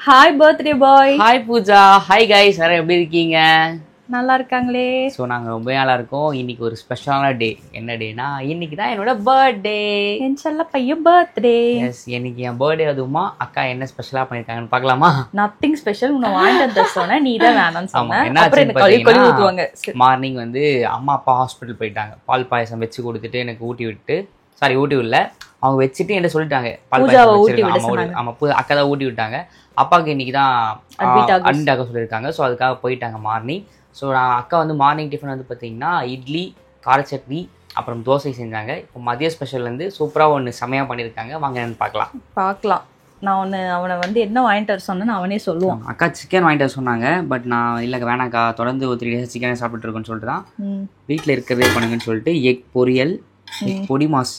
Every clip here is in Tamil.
Hi birthday boy. Hi Pooja. Hi guys, எல்லாரும் எப்படி இருக்கீங்க? நல்லா இருக்காங்களே. ஸோ நாங்கள் ரொம்ப நல்லா இருக்கோம். இன்னைக்கு ஒரு ஸ்பெஷலான டே. என்ன டேனா, இன்னைக்கு தான் என்னோட பர்த்டே. என் செல்ல பையன் பர்த்டே. எஸ், இன்னைக்கு என் பர்த்டே. அதுவுமா அக்கா என்ன ஸ்பெஷலாக பண்ணியிருக்காங்கன்னு பார்க்கலாமா? Nothing special. உன்னை வாங்கிட்டு சொன்ன நீ தான் வேணாம்னு சொன்ன. மார்னிங் வந்து அம்மா அப்பா ஹாஸ்பிட்டல் போயிட்டாங்க. பால் பாயசம் வச்சு கொடுத்துட்டு எனக்கு ஊட்டி விட்டு, சாரி ஊட்டி விடல, அவங்க வச்சுட்டு என்ன சொல்லிட்டாங்க, பால் பாயசம் ஆமாம் அக்கா தான் ஊட்டி விட்டாங்க. அப்பாவுக்கு இன்னைக்கு தான் அட்மிட் ஆக சொல்லியிருக்காங்க. ஸோ அதுக்காக போயிட்டாங்க மார்னிங். ஸோ நான் அக்கா வந்து மார்னிங் டிஃபன் வந்து பார்த்தீங்கன்னா இட்லி, கார சட்னி, அப்புறம் தோசை செஞ்சாங்க. இப்போ மதிய ஸ்பெஷல் வந்து சூப்பராக ஒன்று செமையாக பண்ணியிருக்காங்க. வாங்க என்னன்னு பார்க்கலாம். நான் அவனை வந்து என்ன வாங்கிட்டு வர சொன்னேன்னு அவனே சொல்லுவான். அக்கா சிக்கன் வாங்கிட்டு வர சொன்னாங்க. பட் நான் இல்லை வேணாக்கா, தொடர்ந்து ஒரு 3 days சிக்கனே சாப்பிட்டுருக்கோன்னு சொல்லிட்டு தான் வீட்டில் இருக்கிறதே பண்ணுங்கன்னு சொல்லிட்டு எக் பொரியல், பொடி மாஸ்,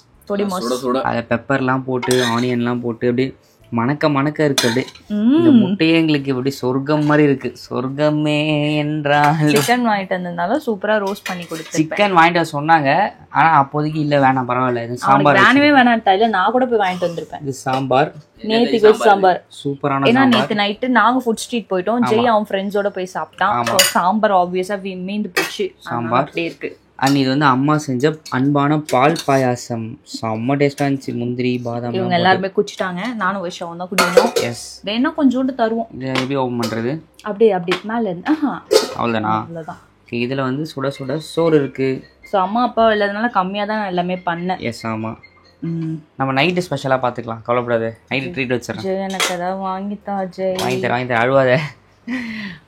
அதை பெப்பர்லாம் போட்டு ஆனியன்லாம் போட்டு அப்படியே மணக்க இருக்கு. அப்படியே இந்த முட்டையே எங்களுக்கு இப்படி சொர்க்கம் மாதிரி இருக்கு. சொர்க்கமே என்றால் சிக்கன் வாங்கிட்டு வந்திருந்தாலும் சூப்பரா ரோஸ்ட் பண்ணி கொடுத்து சிக்கன் வாங்கிட்டு சொன்னாங்க. ஆனா அப்போதைக்கு இல்ல வேணாம் பரவாயில்ல, இது சாம்பார் வேணவே வேணாம்ட்டா. இல்ல நான் கூட போய் வாங்கிட்டு வந்திருப்பேன். இது சாம்பார், நேத்திக்கு சாம்பார் சூப்பரான. ஏன்னா நேத்து நைட்டு நாங்க ஃபுட் ஸ்ட்ரீட் போயிட்டோம். ஜெய் அவன் ஃப்ரெண்ட்ஸோட போய் சாப்பிட்டான். சாம்பார் ஆப்வியஸா மீந்து போச்சு. சாம்பார் இருக்கு. அண்ட் இது வந்து அம்மா செஞ்ச அன்பான பால் பாயாசம். செம்ம டேஸ்டா இருந்துச்சு. முந்திரி பாதாம் இவங்க எல்லாருமே குடிச்சிட்டாங்க. நானும் ஒரு ஷோ தான் குடிக்கணும். எஸ், வேணா கொஞ்சோண்டு தருவோம். இது எப்படி ஓபன் பண்றது? அப்படியே மேல இருந்து அவ்வளவுதானா? அவ்வளவுதான். இதுல வந்து சுட சுட சோறு இருக்கு. ஸோ அம்மா அப்பா இல்லாதனால கம்மியா தான் எல்லாமே பண்ணேன். எஸ் ஆமா. நம்ம நைட்டு ஸ்பெஷலா பாத்துக்கலாம், கவலைப்படாது. Night treat வச்சிடறேன். ஜெய் எனக்கு ஏதாவது வாங்கித்தா. ஜெய் வாங்கி தர அழுவாத.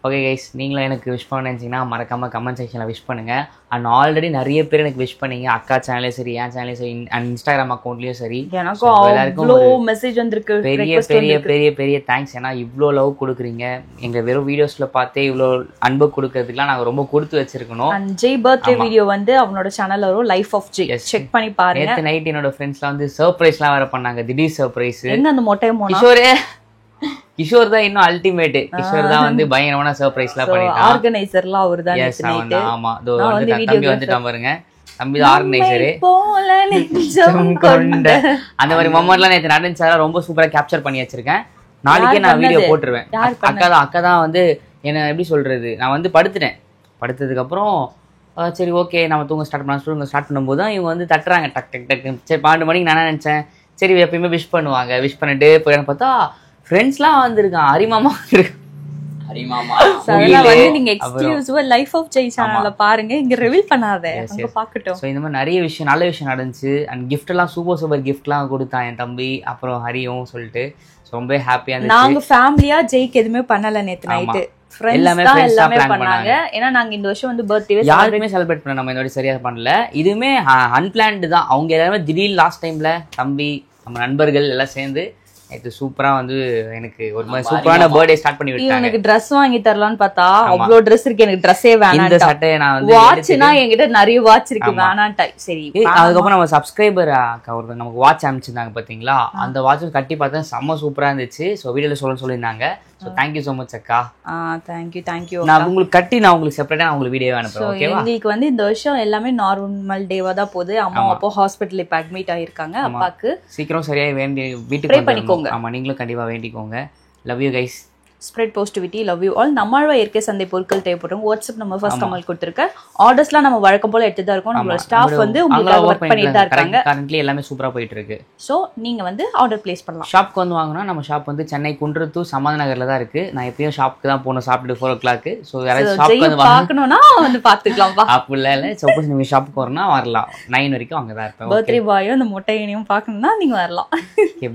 ஓகே கைஸ், நீங்களும் எனக்கு விஷ் பண்ண நினச்சிங்கன்னா மறக்காமல் கமெண்ட் செக்ஷனில் விஷ் பண்ணுங்கள். அண்ட் ஆல்ரெடி நிறைய பேர் எனக்கு விஷ் பண்ணீங்க. அக்கா சேனலையும் சரி, என் சேனலையும் சரி, அண்ட் இன்ஸ்டாகிராம் அக்கௌண்ட்லேயும் சரி. எல்லாருக்கும் மெசேஜ் வந்திருக்கு. பெரிய பெரிய பெரிய பெரிய தேங்க்ஸ். ஏன்னா இவ்வளோ லவ் கொடுக்குறீங்க. எங்கள் வெறும் வீடியோஸில் பார்த்தே இவ்வளோ அன்பு கொடுக்கறதுக்குலாம் நாங்கள் ரொம்ப கொடுத்து வச்சிருக்கணும். ஜெய் பர்த்டே வீடியோ வந்து அவனோட சேனல்ல வரும், லைஃப் ஆஃப் ஜெய். செக் பண்ணி பாருங்க. நேற்று நைட் என்னோட ஃப்ரெண்ட்ஸ்லாம் வந்து சர்ப்ரைஸ்லாம் வேறு பண்ணாங்க. திடீர் சர்ப்ரைஸ். எங்க அந்த மொட்டையை கிஷோர் தான் இன்னும் அல்டிமேட். கிஷோர் தான் வந்து பயங்கரமான சர்ப்ரைஸ்லாம் பண்ணிட்டான். ஆர்கனைசர்லாம் அவர்தான். ஆமா, தம்பி வந்துட்டான் பாருங்க. தம்பி தான் ஆர்கனைசரு. அந்த மாதிரி மொமெண்ட்லாம் நேற்று நடந்துச்சால ரொம்ப சூப்பரா கேப்சர் பண்ணி வச்சிருக்கேன். நாளைக்கே நான் வீடியோ போட்டுருவேன். அக்கா தான் வந்து என்ன எப்படி சொல்றது, நான் வந்து படுத்ததுக்கு அப்புறம் சரி ஓகே நம்ம தூங்க ஸ்டார்ட் பண்ணும்போது தான் இவங்க வந்து தட்டுறாங்க. டக் டக் டக். சரி 12 மணிக்கு நான் நினைச்சேன் சரி எப்பயுமே விஷ் பண்ணுவாங்க. விஷ் பண்ணிட்டு போய் பார்த்தா ஃப்ரெண்ட்ஸ்லாம் வந்திருக்கான். ஹரிமாமா நீங்க எக்ஸ்க்ளூசிவா லைஃப் ஆஃப் ஜெய் சேனல்ல பாருங்க. இங்க ரிவீல் பண்ணாத, அங்க பாக்கட்டும். சோ இந்த மாதிரி நிறைய விஷயம், நல்ல விஷயம் நடந்துச்சு. அண்ட் கிஃப்ட் எல்லாம் சூப்பர் கிஃப்ட்லாம் கொடுத்தான் என் தம்பி, அப்புறம் ஹரியும் சொல்லிட்டு ரொம்ப ஹாப்பியா இருந்துச்சு. நாங்க ஃபேமிலியா ஜெய்க்கு எதுவுமே பண்ணல நேத்து நைட்டு. எல்லாமே பண்ணாங்க. ஏன்னா நாங்க இந்த வருஷம் வந்து பர்த்டே யாருமே செலிப்ரேட் பண்ண நம்ம இந்த வாட்டி சரியா பண்ணல. இதுவுமே அன்பிளான்டு தான். அவங்க எல்லாருமே திடீர் லாஸ்ட் டைம்ல தம்பி நம்ம நண்பர்கள் எல்லாம் சேர்ந்து இது சூப்பரா வந்து எனக்கு ஒரு மாதிரி சூப்பரான பர்த்டே ஸ்டார்ட் பண்ணி விட்டாங்க. எனக்கு Dress வாங்கி தரலாம்னு பார்த்தா அவ்ளோ Dress இருக்கு. எனக்கு Dressே வேணாம். இந்த சட்டையை நான் வந்து வாட்ச்னா என்கிட்ட நிறைய வாட்ச் இருக்கு, வேணாம்டா. சரி, அதுக்கப்புறம் நம்ம சப்ஸ்கிரைபர் ஒருத்தர் நமக்கு வாட்ச் அனுப்பிச்சிருந்தாங்க பாத்தீங்களா, அந்த வாட்ச் கட்டி பார்த்தா செம்ம சூப்பரா இருந்துச்சு. ஸோ வீடியோல சொல்லியிருந்தாங்க. ஸோ தேங்க்யூ ஸோ மச் அக்கா. தேங்க்யூ. நான் உங்களுக்கு கட்டி நான் உங்களுக்கு செப்பரேட்டா உங்களுக்கு வீடியோ அனுப்புறேன். ஓகேவா? எங்களுக்கு வந்து இந்த வருஷம் எல்லாமே நார்மல் டேவா தான் போகுது. அம்மா அப்பா ஹாஸ்பிட்டல் இப்ப அட்மிட் ஆயிருக்காங்க. அப்பாக்கு சீக்கிரம் சரியா வீட்டுக்கு பண்ணிக்கோங்க. ஆமா, நீங்களும் கண்டிப்பா வேண்டிக்கோங்க. Love you guys. Spread positivity. Love you all. நம்மளோட இயற்கை சந்தை பொருட்கள் தேவைப்படும். வாட்ஸ்அப் நம்ம ஃபர்ஸ்ட் கமல் கொடுத்துருக்க. ஆர்டர்ஸ்லாம் நம்ம வழக்கம் போல எடுத்து தான் இருக்கோம். நம்மளோட ஸ்டாஃப் வந்து உங்களுக்கு ஒர்க் பண்ணிட்டு தான் இருக்காங்க. கரண்ட்லி எல்லாமே சூப்பரா போயிட்டு இருக்கு. சோ நீங்க வந்து ஆர்டர் பிளேஸ் பண்ணலாம். ஷாப்க்கு வந்து வாங்கினா நம்ம ஷாப் வந்து சென்னை குன்றத்தூர் சமாதான நகர்ல தான் இருக்கு. நான் எப்பயும் ஷாப்க்கு தான் போகணும் சாப்பிட்டு 4 o'clock. ஸோ யாராவது ஷாப்க்கு வந்து பார்க்கணும்னா வந்து பாத்துக்கலாம். அப்படிலாம் இல்லை. சப்போஸ் நீங்க ஷாப்புக்கு வரணும்னா வரலாம். 9 வரைக்கும் அங்கே தான் இருப்பேன். பர்த்டே பாயும் அந்த மொட்டையனையும் பார்க்கணும்னா நீங்க வரலாம்.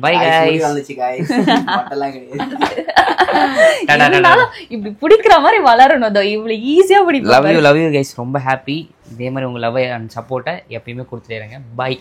Bye guys. இப்படி பிடிக்கிற மாதிரி வளரணும். இவ்வளவு ஈஸியா பிடிக்கும். Love you guys. ரொம்ப ஹாப்பி. இதே மாதிரி உங்க லவ் அண்ட் சப்போர்ட்டை எப்பயுமே கொடுத்துட்டே இருங்க. பை.